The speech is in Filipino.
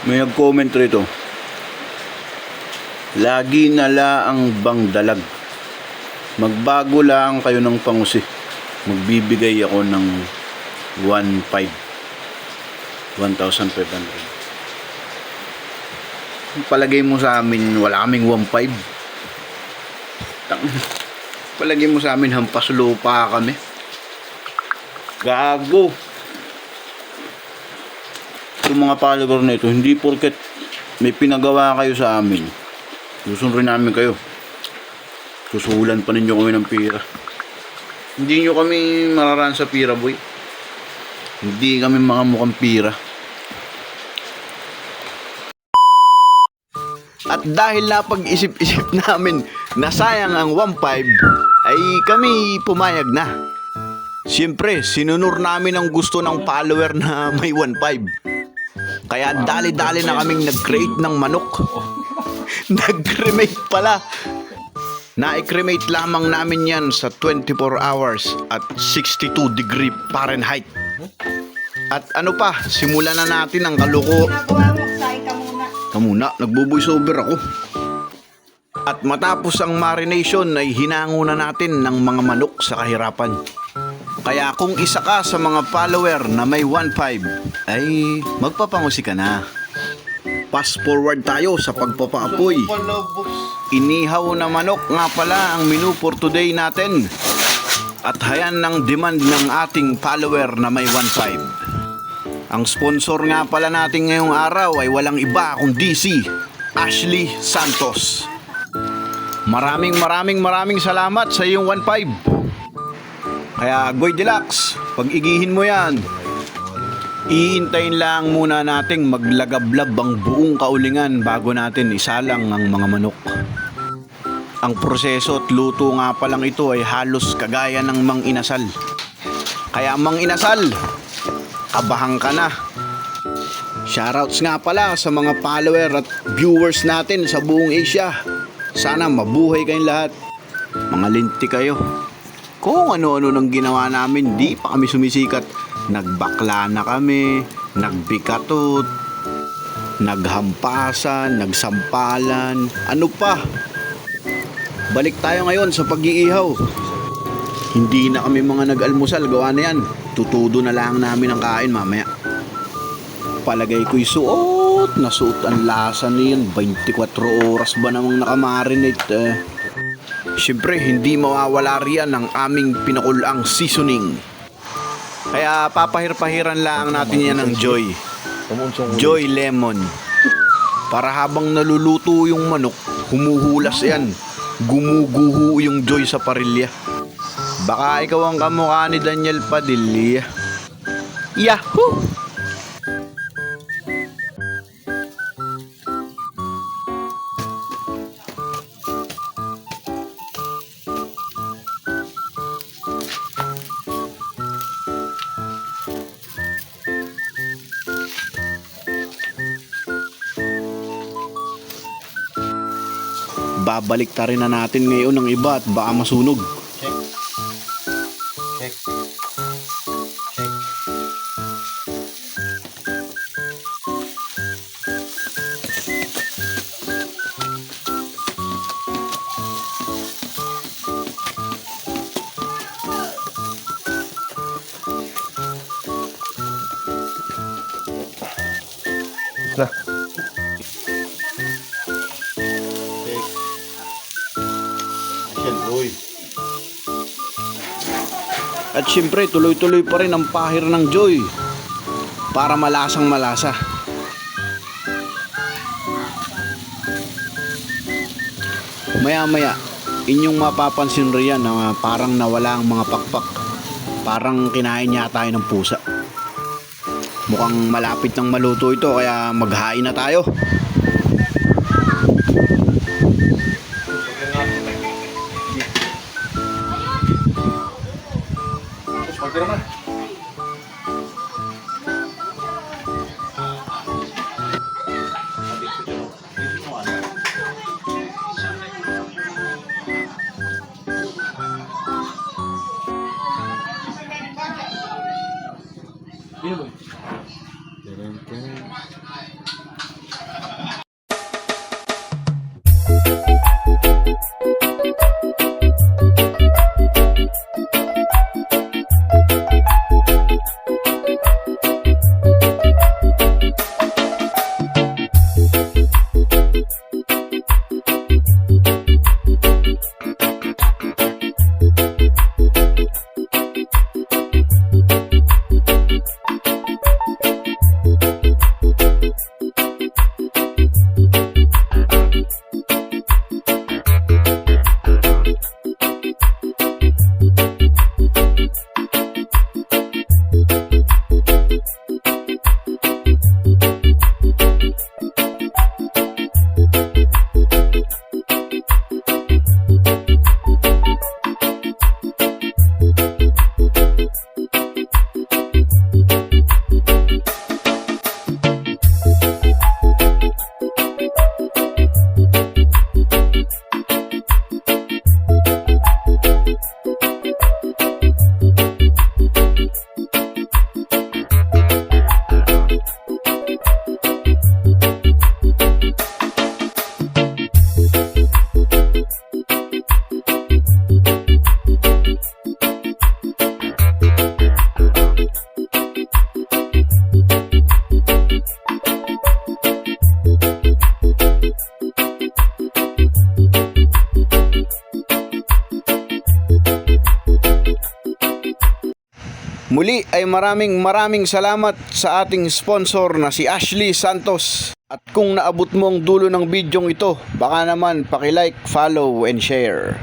May nag-comment rito. Lagi na laang bang dalag. Magbago lang kayo ng pangusi. Magbibigay ako ng 1,500. Palagay mo sa amin wala kaming 1,500. Palagay mo sa amin hampas lupa kami. Gago. Yung mga follower na ito, hindi porket may pinagawa kayo sa amin, susunod namin kayo. Susuhulan pa ninyo kami ng pira. Hindi nyo kami mararaan sa pira, boy. Hindi kami mga mukhang pira. At dahil napag-isip-isip namin na sayang ang 1,500, ay kami pumayag na. Siyempre, sinunur namin ang gusto ng follower na may 1,500. Kaya dali-dali na kaming nag-create ng manok. Nag-cremate pala. Na-cremate lamang namin yan sa 24 hours at 62 degree Fahrenheit. At ano pa, simulan na natin ang kaluko. Kamuna, nagbo-voice over ako. At matapos ang marination ay hinango na natin ng mga manok sa kahirapan. Kaya kung isa ka sa mga follower na may 1,500, ay magpapangusi ka na. Fast forward tayo sa pagpapaapoy. Inihaw na manok nga pala ang menu for today natin. At hayan ng demand ng ating follower na may 1,500. Ang sponsor nga pala natin ngayong araw ay walang iba kundi si Ashley Santos. Maraming salamat sa iyong 1,500. Kaya Goy Deluxe, pag-igihin mo yan. Iintayin lang muna nating maglagablab ang buong kaulingan bago natin isalang ang mga manok. Ang proseso at luto nga palang ito ay halos kagaya ng Mang Inasal. Kaya Mang Inasal, kabahang ka na. Shoutouts nga pala sa mga follower at viewers natin sa buong Asia. Sana mabuhay kayong lahat. Mga linti kayo. Kung ano-ano nang ginawa namin, di pa kami sumisikat. Nagbakla na kami, nagbikatot, naghampasan, nagsampalan, ano pa. Balik tayo ngayon sa pag-iihaw. Hindi na kami mga nag-almusal, gawa na yan. Tutudo na lang namin ang kain mamaya. Palagay ko'y suot, nasuot ang lasa niyan. 24 oras ba namang nakamarinate? Siyempre, hindi mawawala riyan ang aming pinakulang seasoning. Kaya papahir-pahiran lang natin yan ng Joy. Joy Lemon. Para habang naluluto yung manok, humuhulas yan. Gumuguho yung Joy sa parilya. Baka ikaw ang kamukha ni Daniel Padilla. Yahoo! Babalik ta rin na natin ngayon ng iba at baka masunog. Check. Nah. At syempre tuloy-tuloy pa rin ang pahir ng Joy para malasang malasa. Maya-maya inyong mapapansin riyan na parang nawala ang mga pakpak. Parang kinain yata tayo ng pusa. Mukhang malapit ng maluto ito kaya maghain na tayo. Muli ay maraming salamat sa ating sponsor na si Ashley Santos. At kung naabot mo ang dulo ng bidyong ito, baka naman paki-like, follow and share.